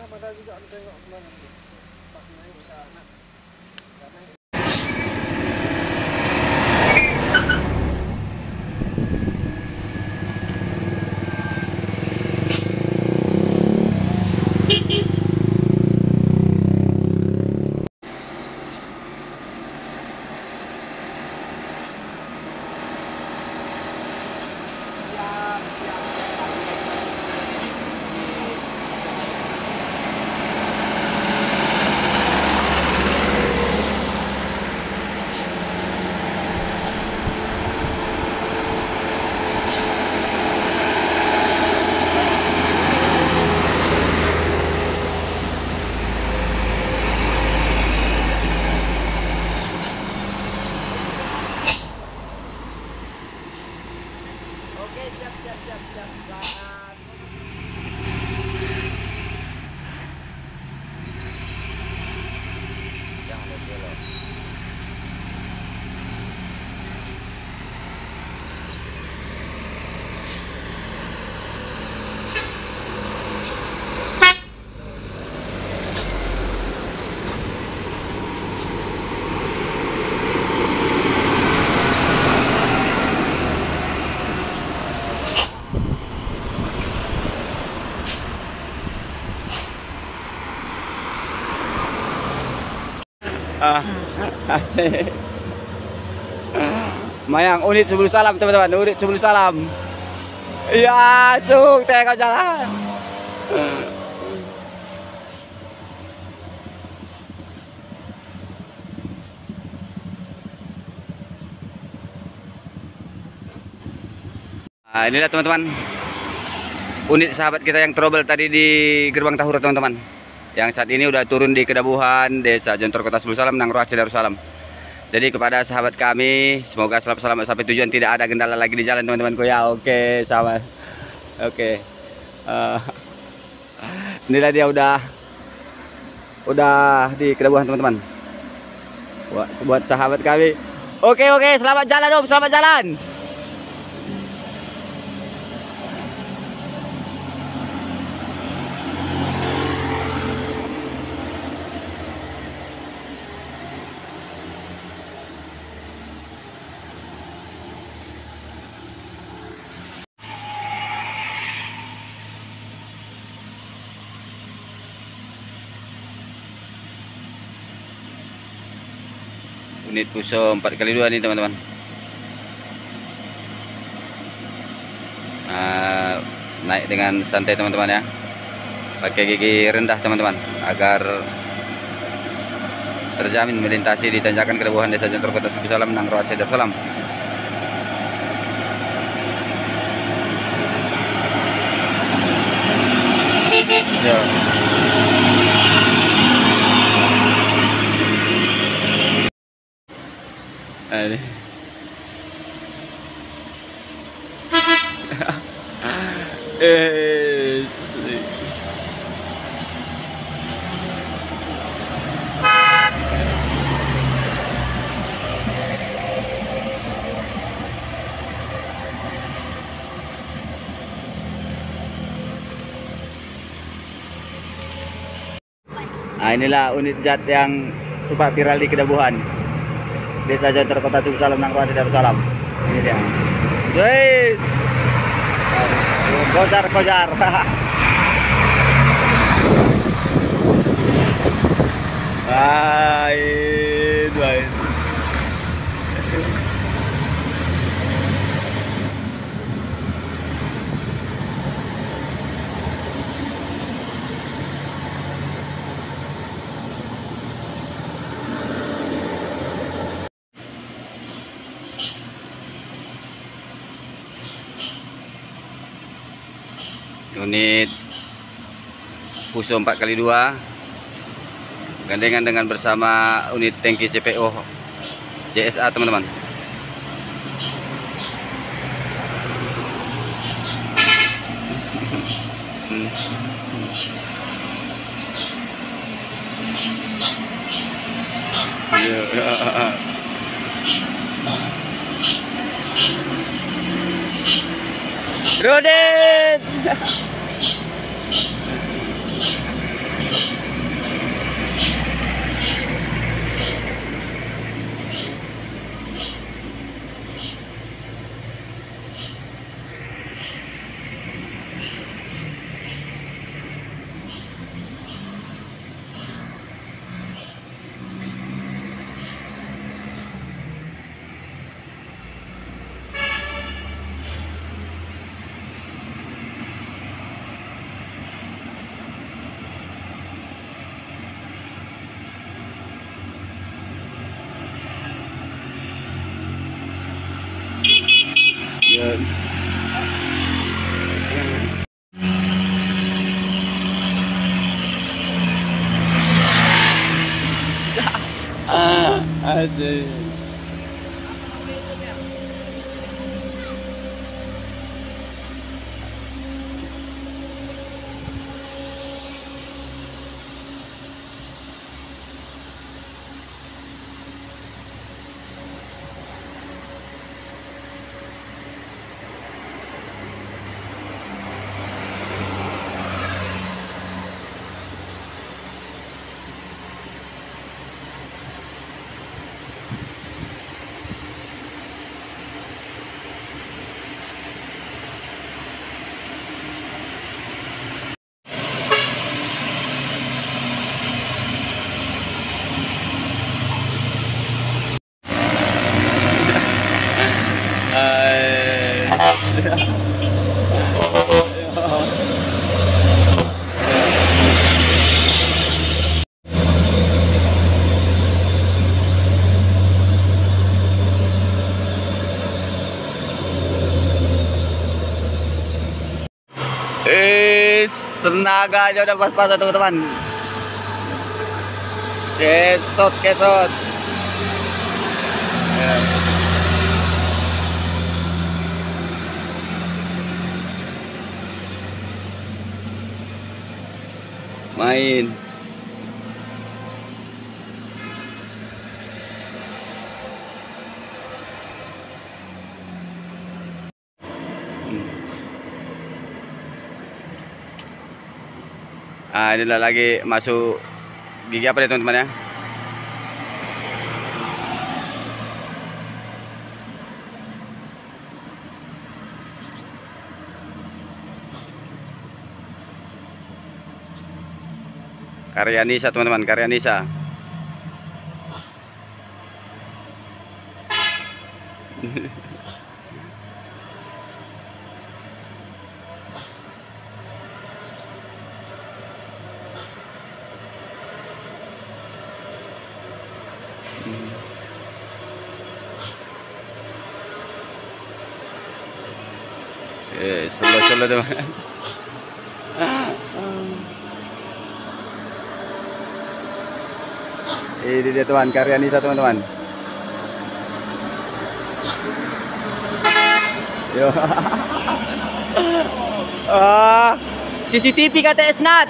Padahal juga tengok kemana pas naik ke anak. Asik. Mayang unit 10 salam teman-teman, unit 10 salam. Iya, suk tengok jalan. Nah, inilah teman-teman unit sahabat kita yang trouble tadi di Gerbang Tahura teman-teman. Yang saat ini udah turun di Kedabuhan, Desa Jontor, Kota 10 Salam, Nang Roace, Darussalam. Jadi kepada sahabat kami, semoga selamat sampai tujuan, tidak ada kendala lagi di jalan teman-temanku ya. Oke, sama. Oke. Inilah dia udah di Kedabuhan teman-teman. Buat sahabat kami. Oke, selamat jalan Om, selamat jalan. Unit Puso 4x2 nih teman-teman. Naik dengan santai teman-teman ya, pakai gigi rendah teman-teman agar terjamin melintasi di tanjakan Kedabuhan, Desa Jontor, Kota 10 Salam, Nang Roace, Darussalam. Ya. Nah, inilah unit Jat yang sempat viral di Kedabuhan, Desa Jontor, Kota 10 Salam, Nang Roace, Darussalam. Ini dia. Guys. Kojar. Baik. Unit Puso 4x2 gandengan dengan bersama unit tangki CPO JSA teman-teman. Rudet. Aduh. Tenaga aja udah pas-pasan teman-teman. Kesot. Ya. Main. Nah, inilah lagi masuk gigi apa nih teman-teman ya? Karya Nisa teman-teman, karya Nisa. Solo teman. Ini dia teman, karya Nisa teman-teman. Yo. CCTV kata Esnat.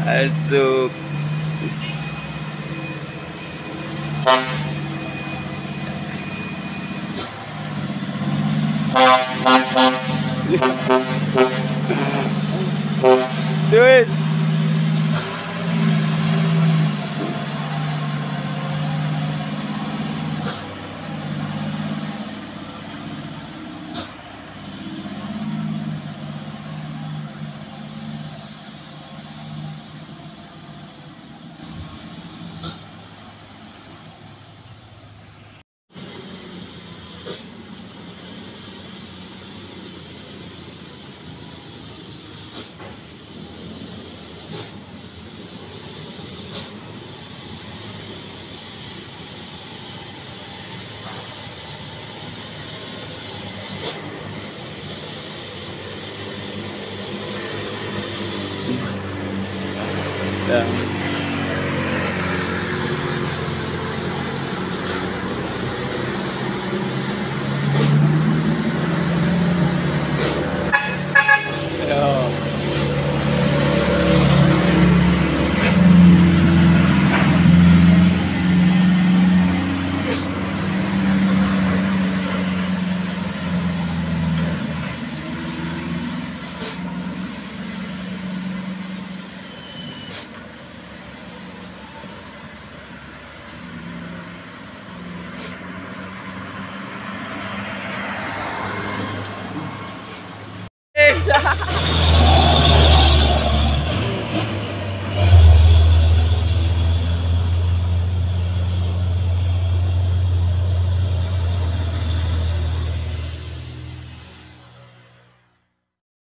Masuk. Duit. Ya.